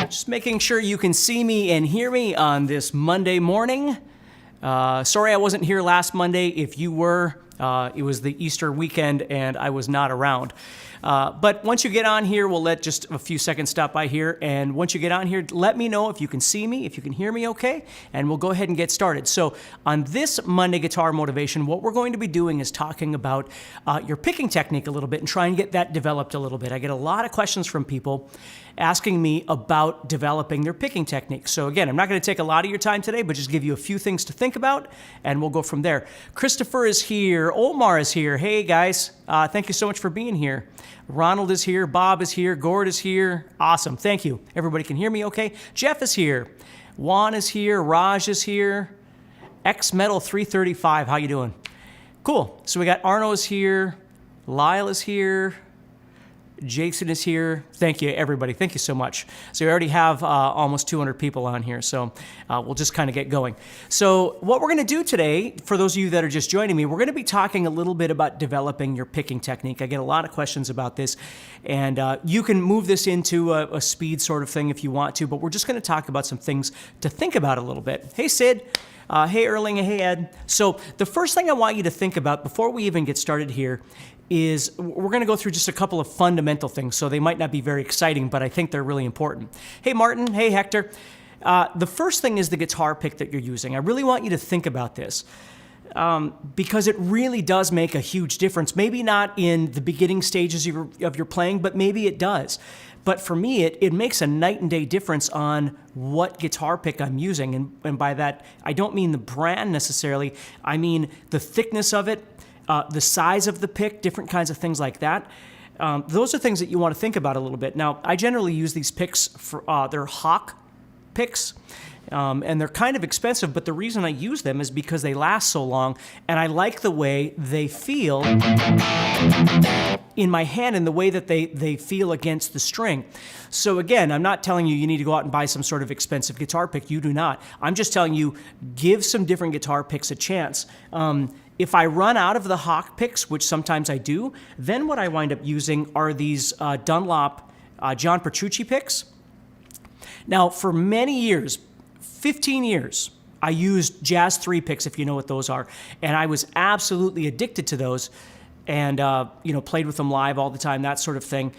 Just making sure you can see me and hear me on this Monday morning. Sorry I wasn't here last Monday. If you were, it was the Easter weekend and I was not around. But once you get on here, we'll let just a few seconds stop by here. And once you get on here, let me know if you can see me, if you can hear me okay, and we'll go ahead and get started. So on this Monday Guitar Motivation, what we're going to be doing is talking about your picking technique a little bit and try and get that developed a little bit. I get a lot of questions from people asking me about developing their picking technique. So again, I'm not going to take a lot of your time today, but just give you a few things to think about, and we'll go from there. Christopher is here. Omar is here. Hey, guys. Thank you so much for being here. Ronald is here. Bob is here. Gord is here. Awesome. Thank you. Everybody can hear me okay? Jeff is here. Juan is here. Raj is here. X-Metal 335. How you doing? Cool. So we got Arno is here. Lyle is here. Jason is here. Thank you, everybody. Thank you so much. So we already have almost 200 people on here, so we'll just kind of get going. So what we're going to do today, for those of you that are just joining me, we're going to be talking a little bit about developing your picking technique. I get a lot of questions about this, and you can move this into a speed sort of thing if you want to, but we're just going to talk about some things to think about a little bit. Hey, Sid. Hey, Erling. Hey, Ed. So the first thing I want you to think about before we even get started here is we're going to go through just a couple of fundamental things. So they might not be very exciting, but I think they're really important. Hey, Martin. Hey, Hector. The first thing is the guitar pick that you're using. I really want you to think about this because it really does make a huge difference. Maybe not in the beginning stages of your playing, but maybe it does. But for me, it makes a night and day difference on what guitar pick I'm using. And by that, I don't mean the brand necessarily. I mean the thickness of it, the size of the pick, different kinds of things like that. Those are things that you want to think about a little bit. Now, I generally use these picks for, they're Hawk picks. And they're kind of expensive, but the reason I use them is because they last so long, and I like the way they feel in my hand and the way that they feel against the string. So again, I'm not telling you you need to go out and buy some sort of expensive guitar pick. You do not. I'm just telling you, give some different guitar picks a chance. If I run out of the Hawk picks, which sometimes I do, then what I wind up using are these Dunlop John Petrucci picks. Now, for many years, 15 years, I used Jazz 3 picks, if you know what those are, and I was absolutely addicted to those and played with them live all the time, that sort of thing.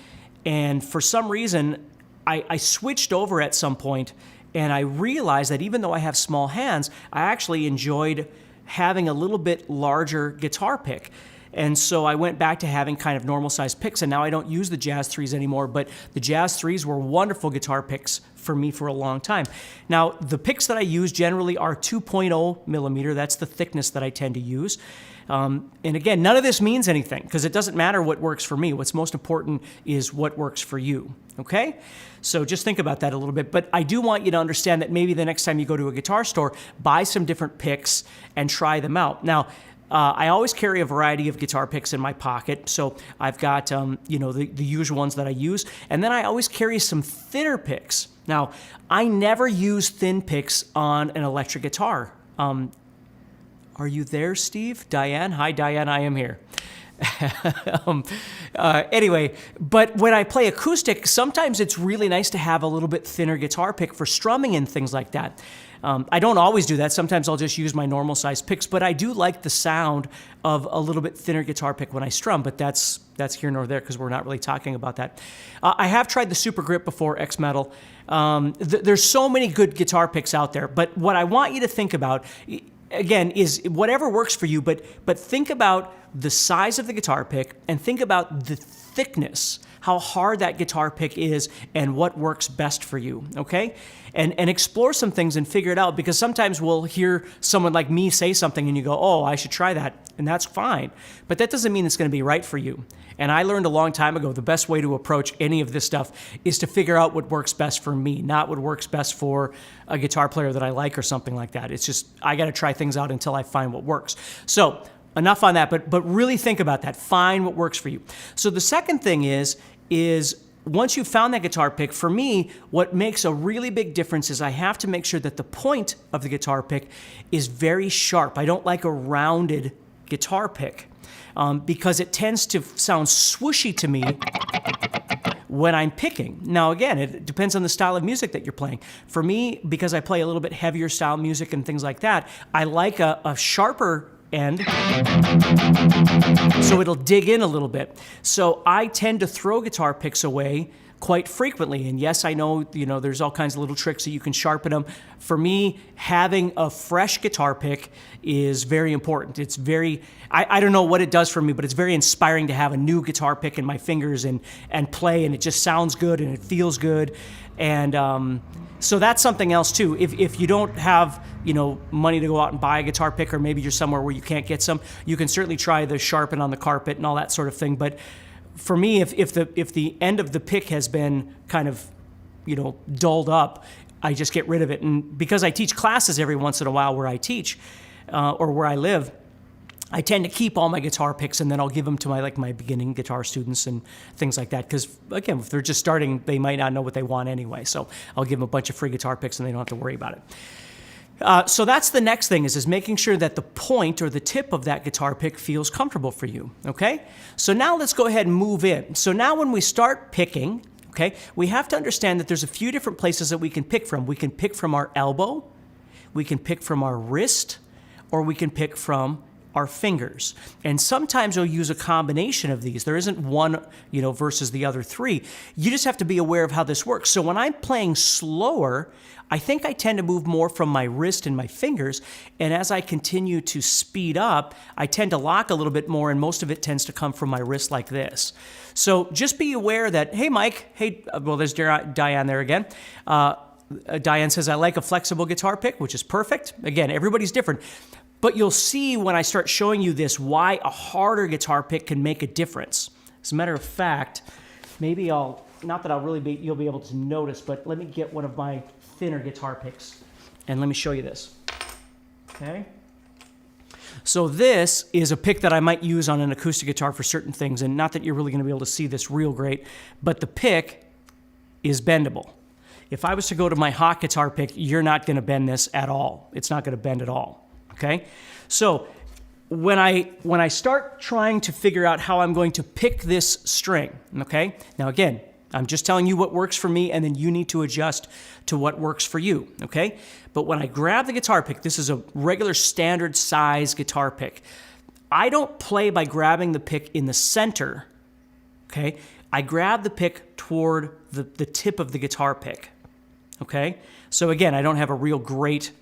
And for some reason, I switched over at some point, and I realized that even though I have small hands, I actually enjoyed having a little bit larger guitar pick. And so I went back to having kind of normal sized picks, and now I don't use the Jazz 3s anymore, but the Jazz 3s were wonderful guitar picks for me for a long time. Now, the picks that I use generally are 2.0 millimeter. That's the thickness that I tend to use. And again, none of this means anything because it doesn't matter what works for me. What's most important is what works for you, okay? So just think about that a little bit. But I do want you to understand that maybe the next time you go to a guitar store, buy some different picks and try them out. Now, I always carry a variety of guitar picks in my pocket. So I've got, the usual ones that I use. And then I always carry some thinner picks. Now, I never use thin picks on an electric guitar. Are you there, Steve? Diane? Hi, Diane. I am here. Anyway, but when I play acoustic, sometimes it's really nice to have a little bit thinner guitar pick for strumming and things like that. I don't always do that. Sometimes I'll just use my normal size picks, but I do like the sound of a little bit thinner guitar pick when I strum, but that's here nor there because we're not really talking about that. I have tried the Super Grip before, X-Metal. There's so many good guitar picks out there, but what I want you to think about, again, is whatever works for you, but think about the size of the guitar pick and think about the thickness, how hard that guitar pick is and what works best for you, okay? And explore some things and figure it out because sometimes we'll hear someone like me say something and you go, oh, I should try that, and that's fine. But that doesn't mean it's going to be right for you. And I learned a long time ago the best way to approach any of this stuff is to figure out what works best for me, not what works best for a guitar player that I like or something like that. It's just, I got to try things out until I find what works. So enough on that, but really think about that. Find what works for you. So the second thing is once you've found that guitar pick, for me, what makes a really big difference is I have to make sure that the point of the guitar pick is very sharp. I don't like a rounded guitar pick because it tends to sound swooshy to me when I'm picking. Now, again, it depends on the style of music that you're playing. For me, because I play a little bit heavier style music and things like that, I like a sharper end, so it'll dig in a little bit. So I tend to throw guitar picks away quite frequently. And yes, I know, there's all kinds of little tricks that you can sharpen them. For me, having a fresh guitar pick is very important. It's I don't know what it does for me, but it's very inspiring to have a new guitar pick in my fingers and play, and it just sounds good and it feels good. And so that's something else too. If you don't have, money to go out and buy a guitar pick, or maybe you're somewhere where you can't get some, you can certainly try the sharpen on the carpet and all that sort of thing. But for me, if the end of the pick has been kind of, dulled up, I just get rid of it. And because I teach classes every once in a while where I teach, or where I live, I tend to keep all my guitar picks, and then I'll give them to my beginning guitar students and things like that. Because again, if they're just starting, they might not know what they want anyway. So I'll give them a bunch of free guitar picks, and they don't have to worry about it. So that's the next thing is making sure that the point or the tip of that guitar pick feels comfortable for you, okay? So now let's go ahead and move in. So now when we start picking, okay, we have to understand that there's a few different places that we can pick from. We can pick from our elbow, we can pick from our wrist, or we can pick from our fingers. And sometimes you'll use a combination of these. There isn't one, versus the other three. You just have to be aware of how this works. So when I'm playing slower, I think I tend to move more from my wrist and my fingers. And as I continue to speed up, I tend to lock a little bit more, and most of it tends to come from my wrist like this. So just be aware that, hey, Mike, well, there's Diane there again. Diane says, I like a flexible guitar pick, which is perfect. Again, everybody's different. But you'll see when I start showing you this why a harder guitar pick can make a difference. As a matter of fact, maybe not that you'll be able to notice, but let me get one of my thinner guitar picks and let me show you this. Okay? So this is a pick that I might use on an acoustic guitar for certain things, and not that you're really going to be able to see this real great, but the pick is bendable. If I was to go to my hot guitar pick, you're not going to bend this at all. It's not going to bend at all. Okay, so when I start trying to figure out how I'm going to pick this string, okay, now again, I'm just telling you what works for me, and then you need to adjust to what works for you, okay? But when I grab the guitar pick, this is a regular standard size guitar pick. I don't play by grabbing the pick in the center, okay? I grab the pick toward the tip of the guitar pick, okay? So again, I don't have a real great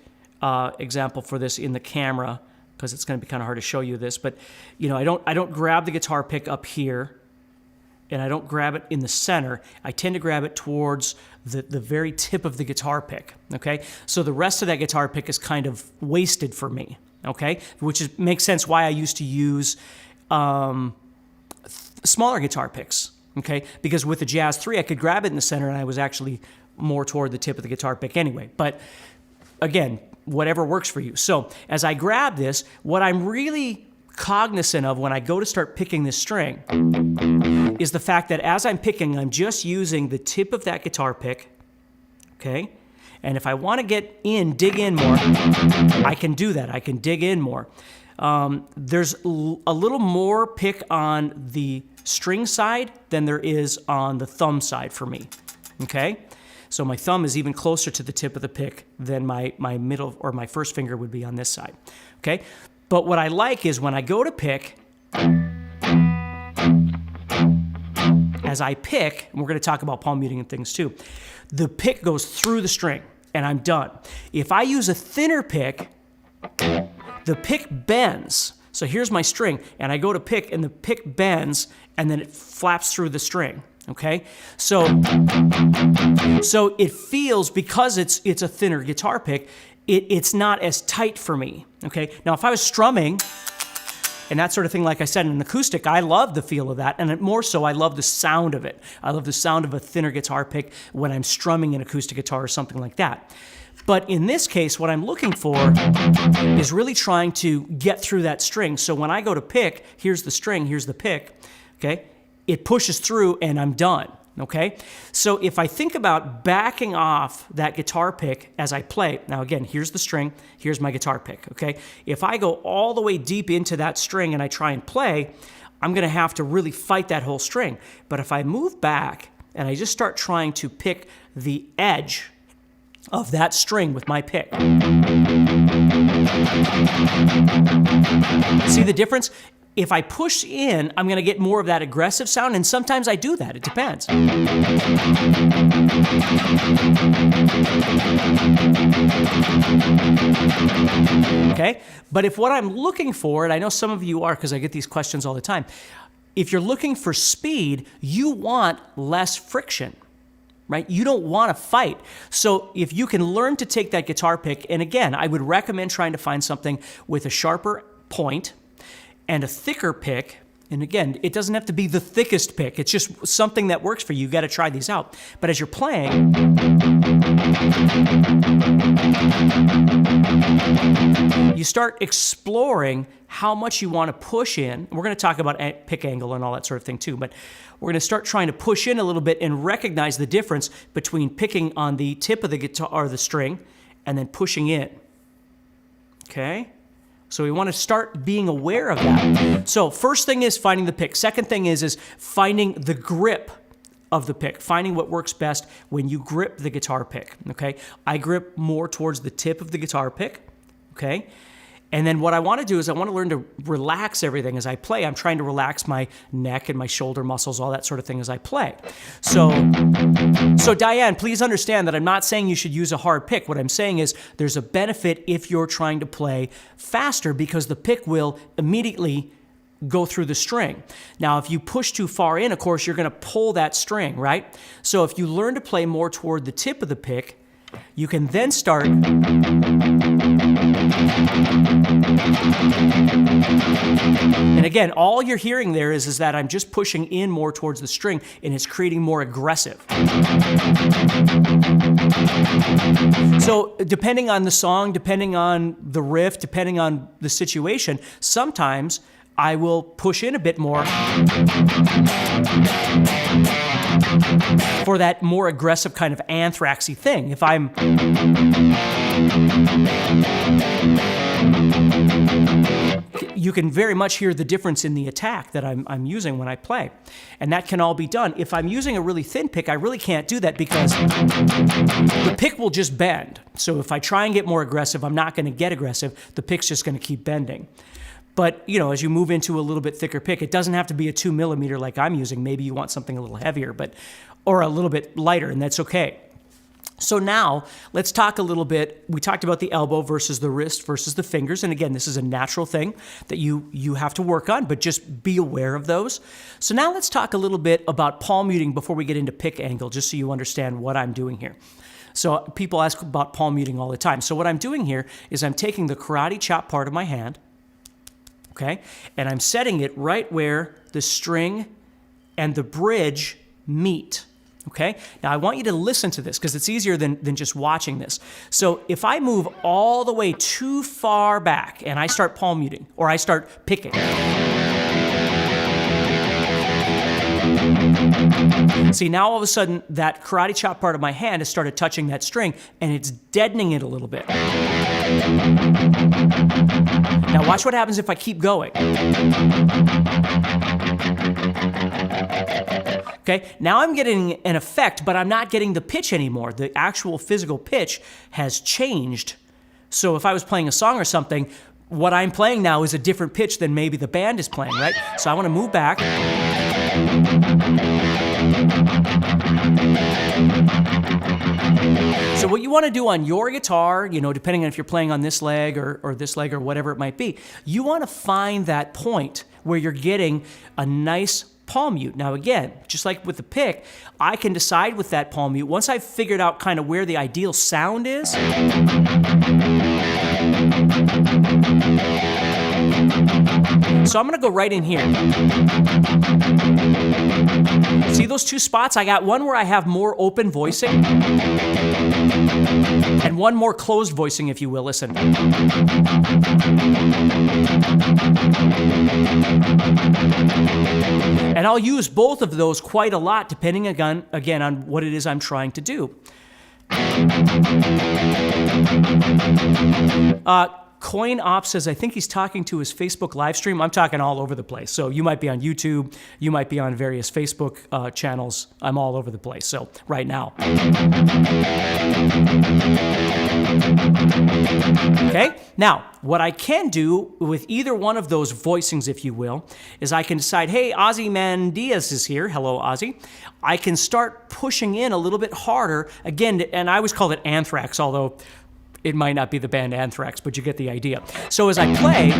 example for this in the camera because it's going to be kind of hard to show you this, but I don't grab the guitar pick up here, and I don't grab it in the center. I tend to grab it towards the very tip of the guitar pick, okay? So the rest of that guitar pick is kind of wasted for me, okay? Which makes sense why I used to use smaller guitar picks, okay? Because with the Jazz 3, I could grab it in the center, and I was actually more toward the tip of the guitar pick anyway. But again, whatever works for you. So as I grab this, what I'm really cognizant of when I go to start picking this string is the fact that as I'm picking, I'm just using the tip of that guitar pick, okay? And if I want to dig in more, I can do that. I can dig in more. There's a little more pick on the string side than there is on the thumb side for me, okay? So my thumb is even closer to the tip of the pick than my middle or my first finger would be on this side, okay? But what I like is when I go to pick, as I pick, and we're going to talk about palm muting and things too, the pick goes through the string, and I'm done. If I use a thinner pick, the pick bends. So here's my string, and I go to pick, and the pick bends, and then it flaps through the string. Okay, so it feels, because it's a thinner guitar pick, it's not as tight for me. Okay, now if I was strumming and that sort of thing, like I said, in an acoustic, I love the feel of that, and more so, I love the sound of it. I love the sound of a thinner guitar pick when I'm strumming an acoustic guitar or something like that. But in this case, what I'm looking for is really trying to get through that string. So when I go to pick, here's the string, here's the pick, okay? It pushes through and I'm done, okay? So if I think about backing off that guitar pick as I play, now again, here's the string, here's my guitar pick, okay? If I go all the way deep into that string and I try and play, I'm gonna have to really fight that whole string. But if I move back and I just start trying to pick the edge of that string with my pick. See the difference? If I push in, I'm going to get more of that aggressive sound, and sometimes I do that. It depends. Okay? But if what I'm looking for, and I know some of you are because I get these questions all the time, if you're looking for speed, you want less friction. Right? You don't want to fight. So if you can learn to take that guitar pick, and again, I would recommend trying to find something with a sharper point and a thicker pick. And again, it doesn't have to be the thickest pick. It's just something that works for you. You got to try these out. But as you're playing, you start exploring how much you want to push in. We're going to talk about pick angle and all that sort of thing too, but we're going to start trying to push in a little bit and recognize the difference between picking on the tip of the guitar or the string and then pushing in. Okay? So we want to start being aware of that. So first thing is finding the pick. Second thing is finding the grip of the pick, finding what works best when you grip the guitar pick, okay? I grip more towards the tip of the guitar pick, okay? And then what I want to do is I want to learn to relax everything as I play. I'm trying to relax my neck and my shoulder muscles, all that sort of thing as I play. So Diane, please understand that I'm not saying you should use a hard pick. What I'm saying is there's a benefit if you're trying to play faster because the pick will immediately go through the string. Now, if you push too far in, of course, you're going to pull that string, right? So if you learn to play more toward the tip of the pick, you can then start and again, all you're hearing there is that I'm just pushing in more towards the string and it's creating more aggressive. So depending on the song, depending on the riff, depending on the situation, sometimes I will push in a bit more for that more aggressive kind of anthraxy thing. If I'm you can very much hear the difference in the attack that I'm using when I play. And that can all be done. If I'm using a really thin pick, I really can't do that because the pick will just bend. So if I try and get more aggressive, I'm not going to get aggressive. The pick's just going to keep bending. But, you know, as you move into a little bit thicker pick, it doesn't have to be a 2 millimeter like I'm using. Maybe you want something a little heavier, or a little bit lighter, and that's okay. So now let's talk a little bit. We talked about the elbow versus the wrist versus the fingers. And again, this is a natural thing that you have to work on, but just be aware of those. So now let's talk a little bit about palm muting before we get into pick angle, just so you understand what I'm doing here. So people ask about palm muting all the time. So what I'm doing here is I'm taking the karate chop part of my hand, okay, and I'm setting it right where the string and the bridge meet. Okay, now I want you to listen to this because it's easier than just watching this. So if I move all the way too far back and I start palm muting or I start picking, see, now all of a sudden that karate chop part of my hand has started touching that string and it's deadening it a little bit. Now watch what happens if I keep going. Okay, now I'm getting an effect, but I'm not getting the pitch anymore. The actual physical pitch has changed. So if I was playing a song or something, what I'm playing now is a different pitch than maybe the band is playing, right? So I want to move back. So what you want to do on your guitar, you know, depending on if you're playing on this leg or this leg or whatever it might be, you want to find that point where you're getting a nice palm mute. Now again, just like with the pick, I can decide with that palm mute, once I've figured out kind of where the ideal sound is, so I'm going to go right in here. See those two spots? I got one where I have more open voicing and one more closed voicing, if you will. Listen. And I'll use both of those quite a lot depending again on what it is I'm trying to do. Coin Op says, I think he's talking to his Facebook live stream. I'm talking all over the place. So you might be on YouTube. You might be on various Facebook channels. I'm all over the place. So right now. Okay. Now, what I can do with either one of those voicings, if you will, is I can decide, hey, Ozzy Mandias is here. Hello, Ozzy. I can start pushing in a little bit harder. Again, and I always call it Anthrax, although it might not be the band Anthrax, but you get the idea. So as I play,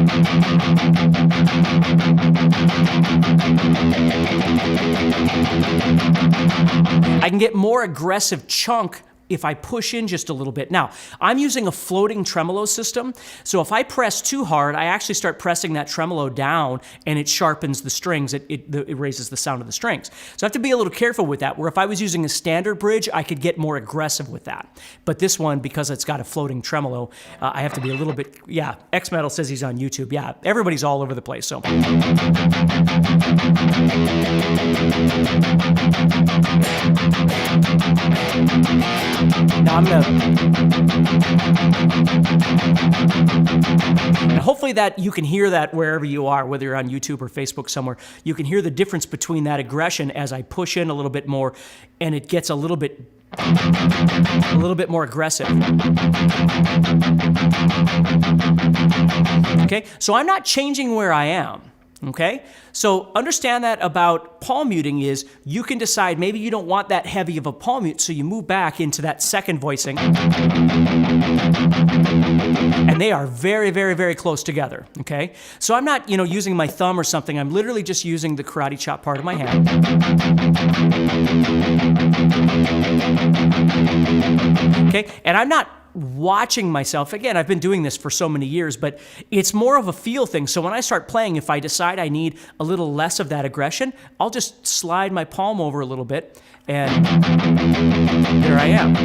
I can get more aggressive chunk if I push in just a little bit. Now, I'm using a floating tremolo system, so if I press too hard, I actually start pressing that tremolo down, and it sharpens the strings. It raises the sound of the strings. So I have to be a little careful with that, where if I was using a standard bridge, I could get more aggressive with that. But this one, because it's got a floating tremolo, I have to be a little bit, yeah, X-Metal says he's on YouTube. Yeah, everybody's all over the place, so. Now and hopefully that you can hear that wherever you are, whether you're on YouTube or Facebook somewhere, you can hear the difference between that aggression as I push in a little bit more, and it gets a little bit more aggressive. Okay, so I'm not changing where I am. Okay, so understand that about palm muting is you can decide maybe you don't want that heavy of a palm mute, so you move back into that second voicing. And they are very, very, very close together, okay? So I'm not, using my thumb or something. I'm literally just using the karate chop part of my hand. Okay, and I'm not watching myself. Again, I've been doing this for so many years, but it's more of a feel thing. So when I start playing, if I decide I need a little less of that aggression, I'll just slide my palm over a little bit, and there I am.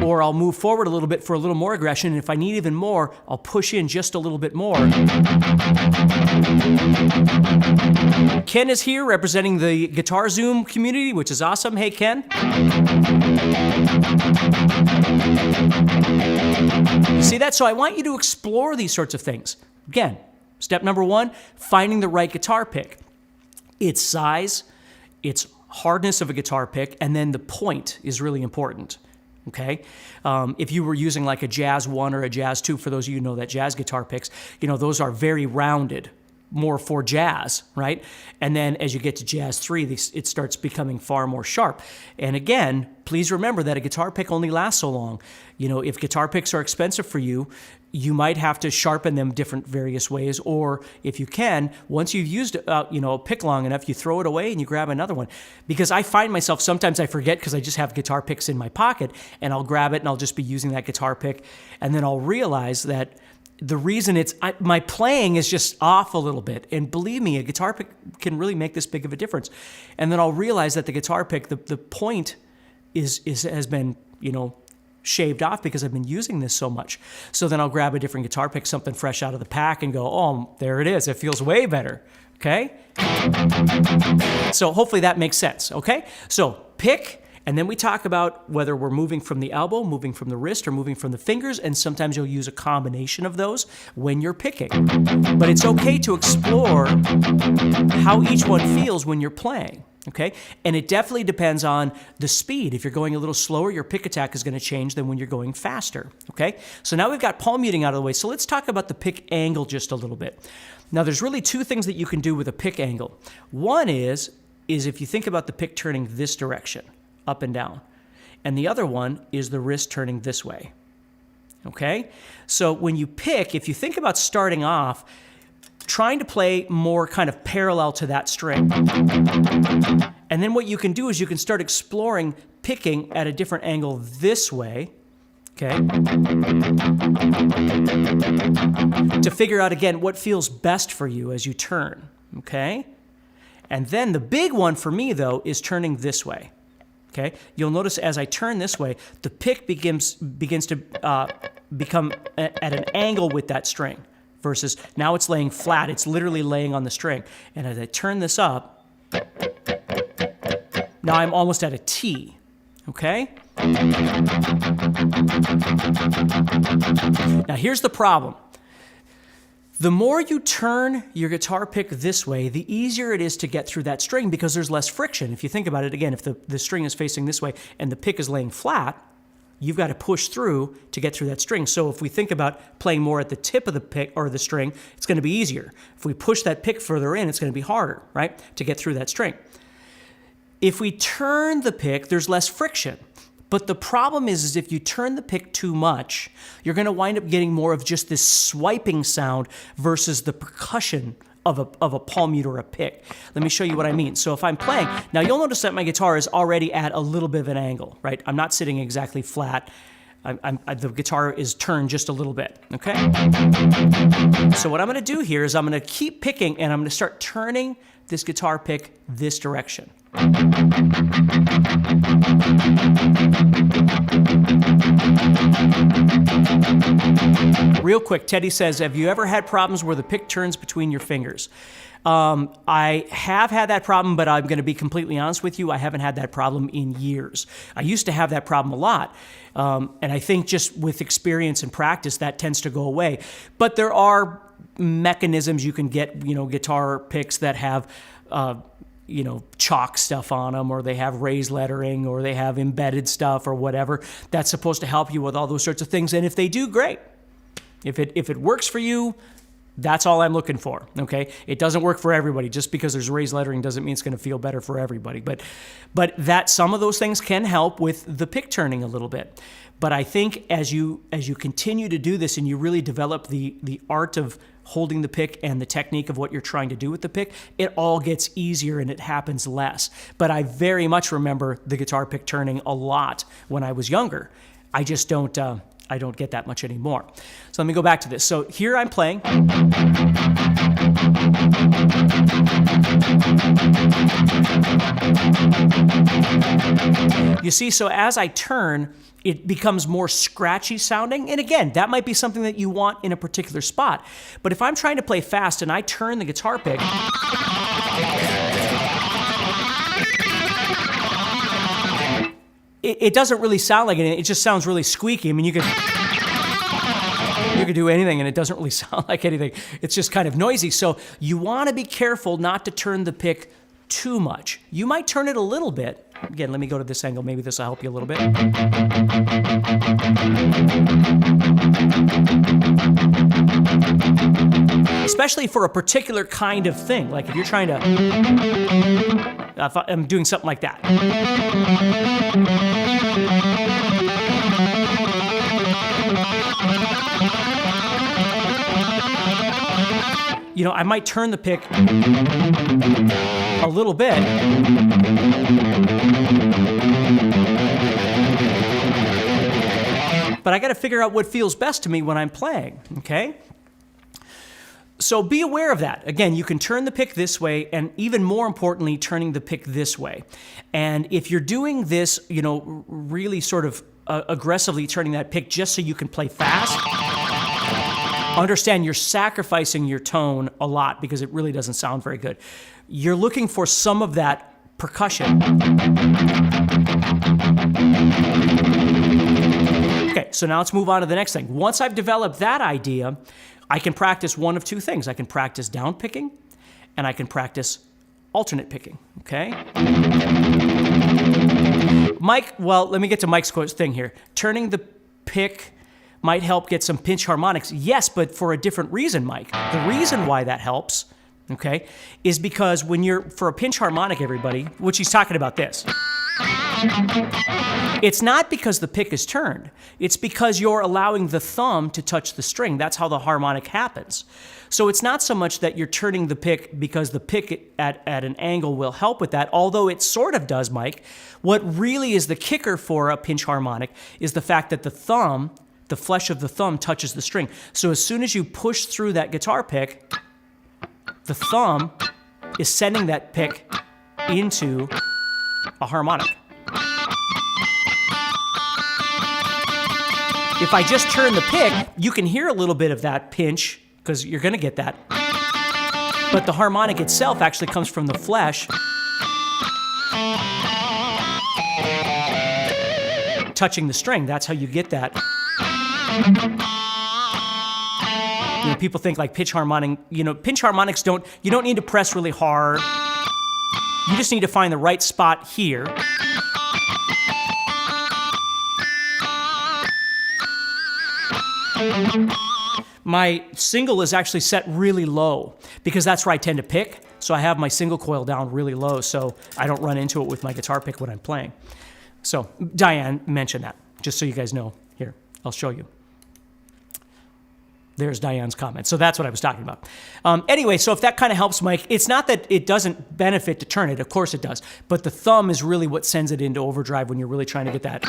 Or I'll move forward a little bit for a little more aggression, and if I need even more, I'll push in just a little bit more. Ken is here representing the Guitar Zoom community, which is awesome. Hey, Ken. You see that? So I want you to explore these sorts of things. Again, step number one, finding the right guitar pick. Its size, its hardness of a guitar pick, and then the point is really important. Okay? If you were using like a Jazz 1 or a Jazz 2, for those of you who know that jazz guitar picks, those are very rounded, more for jazz, right? And then as you get to Jazz 3, it starts becoming far more sharp. And again, please remember that a guitar pick only lasts so long. If guitar picks are expensive for you, you might have to sharpen them different various ways, or if you can, once you've used a pick long enough, you throw it away and you grab another one. Because I find myself, sometimes I forget because I just have guitar picks in my pocket, and I'll grab it and I'll just be using that guitar pick, and then I'll realize that the reason my playing is just off a little bit. And believe me, a guitar pick can really make this big of a difference. And then I'll realize that the guitar pick, the point has been, shaved off because I've been using this so much. So then I'll grab a different guitar pick, something fresh out of the pack, and go, oh, there it is. It feels way better. Okay? So hopefully that makes sense. Okay? So pick. And then we talk about whether we're moving from the elbow, moving from the wrist, or moving from the fingers, and sometimes you'll use a combination of those when you're picking. But it's okay to explore how each one feels when you're playing, okay? And it definitely depends on the speed. If you're going a little slower, your pick attack is going to change than when you're going faster, okay? So now we've got palm muting out of the way, so let's talk about the pick angle just a little bit. Now, there's really two things that you can do with a pick angle. One is if you think about the pick turning this direction, up and down. And the other one is the wrist turning this way. Okay? So when you pick, if you think about starting off, trying to play more kind of parallel to that string. And then what you can do is you can start exploring picking at a different angle this way. Okay? To figure out, again, what feels best for you as you turn. Okay? And then the big one for me, though, is turning this way. Okay, you'll notice as I turn this way, the pick begins to become at an angle with that string, versus now it's laying flat. It's literally laying on the string. And as I turn this up, now I'm almost at a T. okay? Now here's the problem. The more you turn your guitar pick this way, the easier it is to get through that string because there's less friction. If you think about it, again, if the string is facing this way and the pick is laying flat, you've got to push through to get through that string. So if we think about playing more at the tip of the pick or the string, it's going to be easier. If we push that pick further in, it's going to be harder, right, to get through that string. If we turn the pick, there's less friction. But the problem is if you turn the pick too much, you're going to wind up getting more of just this swiping sound versus the percussion of a palm mute or a pick. Let me show you what I mean. So if I'm playing, now you'll notice that my guitar is already at a little bit of an angle, right? I'm not sitting exactly flat. The guitar is turned just a little bit, okay? So what I'm going to do here is I'm going to keep picking and I'm going to start turning this guitar pick this direction. Real quick, Teddy says, have you ever had problems where the pick turns between your fingers? I have had that problem, but I'm going to be completely honest with you, I haven't had that problem in years. I used to have that problem a lot, and I think just with experience and practice, that tends to go away. But there are mechanisms you can get, guitar picks that have chalk stuff on them, or they have raised lettering, or they have embedded stuff or whatever that's supposed to help you with all those sorts of things. And if they do, great. If it works for you, that's all I'm looking for, okay? It doesn't work for everybody. Just because there's raised lettering doesn't mean it's going to feel better for everybody. But that some of those things can help with the pick turning a little bit. But I think as you continue to do this and you really develop the art of holding the pick and the technique of what you're trying to do with the pick, it all gets easier and it happens less. But I very much remember the guitar pick turning a lot when I was younger. I just don't get that much anymore. So let me go back to this. So here I'm playing. You see, so as I turn, it becomes more scratchy sounding. And again, that might be something that you want in a particular spot. But if I'm trying to play fast and I turn the guitar pick, it doesn't really sound like anything. It just sounds really squeaky. I mean, you could do anything and it doesn't really sound like anything. It's just kind of noisy. So you want to be careful not to turn the pick too much. You might turn it a little bit. Again, let me go to this angle. Maybe this will help you a little bit. Especially for a particular kind of thing. Like if you're trying to... I'm doing something like that. I might turn the pick a little bit. But I got to figure out what feels best to me when I'm playing, okay? So be aware of that. Again, you can turn the pick this way, and even more importantly, turning the pick this way. And if you're doing this, really sort of aggressively turning that pick just so you can play fast, understand you're sacrificing your tone a lot because it really doesn't sound very good. You're looking for some of that percussion. Okay, so now let's move on to the next thing. Once I've developed that idea, I can practice one of two things. I can practice down picking and I can practice alternate picking, okay? Mike, well, let me get to Mike's thing here. Turning the pick might help get some pinch harmonics. Yes, but for a different reason, Mike. The reason why that helps, okay, is because when for a pinch harmonic, everybody, which he's talking about this, it's not because the pick is turned. It's because you're allowing the thumb to touch the string. That's how the harmonic happens. So it's not so much that you're turning the pick because the pick at an angle will help with that, although it sort of does, Mike. What really is the kicker for a pinch harmonic is the fact that the thumb, the flesh of the thumb touches the string. So as soon as you push through that guitar pick, the thumb is sending that pick into a harmonic. If I just turn the pick, you can hear a little bit of that pinch, because you're going to get that. But the harmonic itself actually comes from the flesh. touching the string. That's how you get that. People think like pitch harmonic, pinch harmonics you don't need to press really hard. You just need to find the right spot here. My single is actually set really low because that's where I tend to pick. So I have my single coil down really low so I don't run into it with my guitar pick when I'm playing. So Diane mentioned that, just so you guys know. Here, I'll show you. There's Diane's comment. So that's what I was talking about. Anyway, so if that kind of helps, Mike, it's not that it doesn't benefit to turn it. Of course it does. But the thumb is really what sends it into overdrive when you're really trying to get that.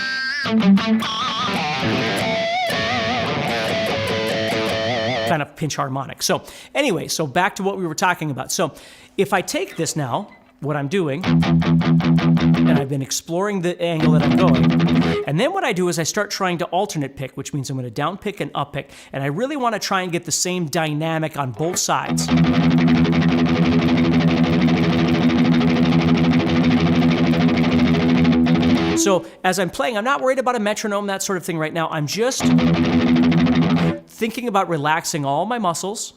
Kind of pinch harmonic. So anyway, so back to what we were talking about. So if I take this now, what I'm doing, and I've been exploring the angle that I'm going, and then what I do is I start trying to alternate pick, which means I'm going to down pick and up pick, and I really want to try and get the same dynamic on both sides. So as I'm playing, I'm not worried about a metronome, that sort of thing right now. I'm just thinking about relaxing all my muscles,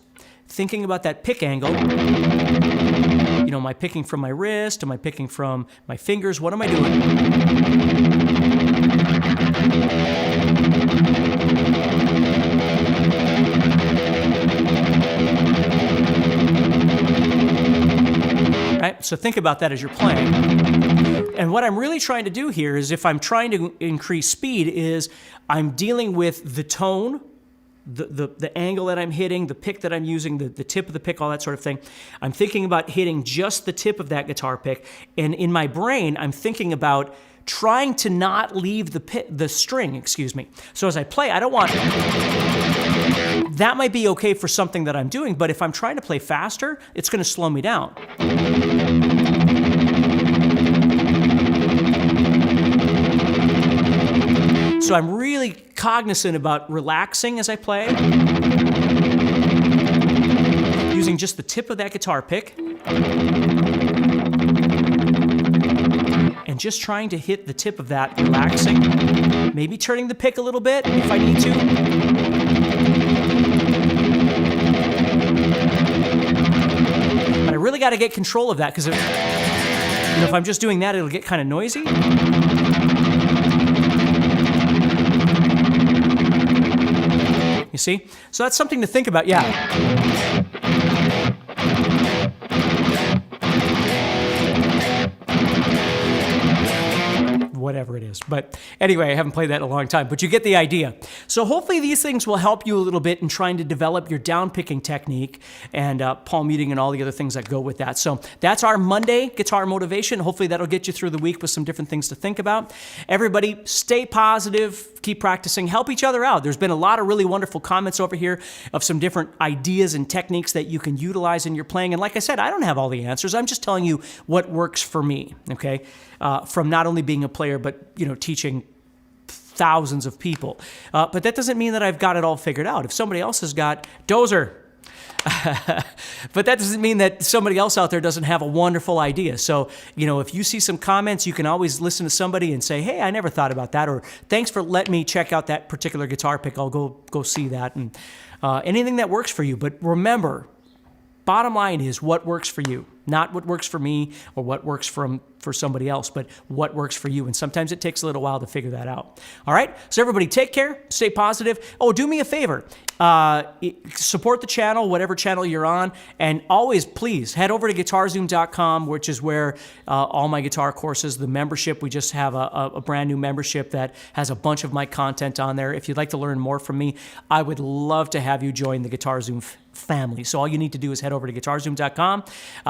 thinking about that pick angle. Am I picking from my wrist? Am I picking from my fingers? What am I doing? Right? So think about that as you're playing. And what I'm really trying to do here is, if I'm trying to increase speed, is I'm dealing with the tone, the angle that I'm hitting, the pick that I'm using, the tip of the pick, all that sort of thing. I'm thinking about hitting just the tip of that guitar pick. And in my brain, I'm thinking about trying to not leave the string, excuse me. So as I play, I don't want... That might be okay for something that I'm doing, but if I'm trying to play faster, it's going to slow me down. So I'm really cognizant about relaxing as I play, using just the tip of that guitar pick, and just trying to hit the tip of that, relaxing, maybe turning the pick a little bit if I need to. But I really got to get control of that, because if I'm just doing that, it'll get kind of noisy. You see? So that's something to think about, yeah. Whatever it is. But anyway, I haven't played that in a long time, but you get the idea. So hopefully these things will help you a little bit in trying to develop your down picking technique and palm muting and all the other things that go with that. So that's our Monday guitar motivation. Hopefully that'll get you through the week with some different things to think about. Everybody, stay positive, keep practicing, help each other out. There's been a lot of really wonderful comments over here of some different ideas and techniques that you can utilize in your playing. And like I said, I don't have all the answers. I'm just telling you what works for me, okay? From not only being a player, but teaching thousands of people. But that doesn't mean that I've got it all figured out. If somebody else has got dozer, but that doesn't mean that somebody else out there doesn't have a wonderful idea. So, if you see some comments, you can always listen to somebody and say, hey, I never thought about that, or thanks for letting me check out that particular guitar pick. I'll go see that, and anything that works for you. But remember, bottom line is what works for you, not what works for me or what works for somebody else, but what works for you. And sometimes it takes a little while to figure that out. All right? So everybody take care, stay positive. Oh, do me a favor. Support the channel, whatever channel you're on. And always, please, head over to guitarzoom.com, which is where all my guitar courses, the membership, we just have a brand new membership that has a bunch of my content on there. If you'd like to learn more from me, I would love to have you join the GuitarZoom family. So all you need to do is head over to guitarzoom.com,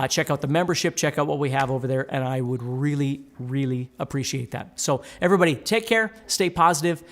check out the membership, check out what we have over there, and I would really, really appreciate that. So everybody, take care, stay positive,